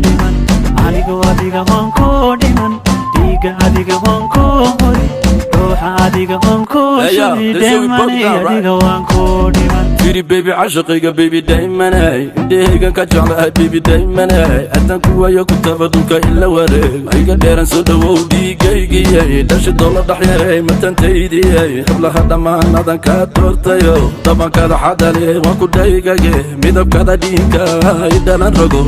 dhiman anigu adiga waan ku dhiman dhiiga adiga waan ku hori ruuxa adiga waan ku shubay dheemanay adiga waan ku dhiman Firi baby عاشقيga baby daymanay indhahaygan ka jeclahay baby daymanay haddaan ku waayo ku taba dhulka ila wareeg ayga dheeran soo dhawow dhiigaygiyay dhasha doola dhaxyaray matantaydiyay hablaha dhammaanadan kaa doortayo dabankada xadale waan ku dhaygage midabkada dhiinka idhalan rogo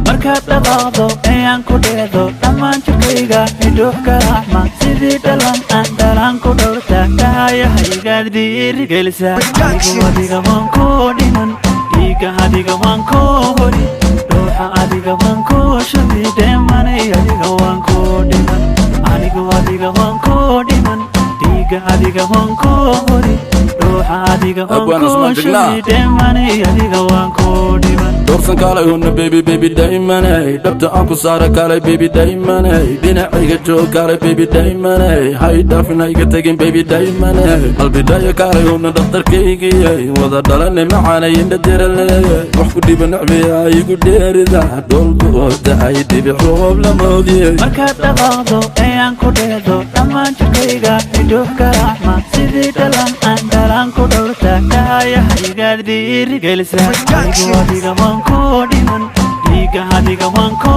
markaad dhaqaaqdo ayaan ku dheedo dhammaan jirkayga idhuux garaacma sidii dhalan aan dhalaan ku dhowrta kahayahaygaad dhiirigelisa anigu adiga waan ku dhiman dhiiga adiga waan ku hori ruuxa adiga waan ku shubay dheemanay adiga waan ku dhiman anigu adiga waan ku dhiman dhiiga adiga waan ku hori ruuxa adiga waan ku shubay dheemanay adiga waan ku dhiman doorsan kaalay hunna baby daymanay dhabta aan ku saara kaalay baby daymanay dhinacayga joog kaalay baby daymanay hay dhaafin hayga tegin baby daymanay qalbidhaya kaalay hunna dhaqtarkaygiyay wada dhalane macaanay indha diraleeyay wax ku dhiba nacbiya igu dheerida dhoolku ooda ay dhibic roob la moodiyay markaad dhaqaaqdo ayaan ku dheedo dhammaan jirkayga idhuux garaacma sidii dhalan aan dhalaan ku dhowrta kahayahaygaad dhiirigelisa anigu adiga waan ku dhiman dhiiga adiga waan ku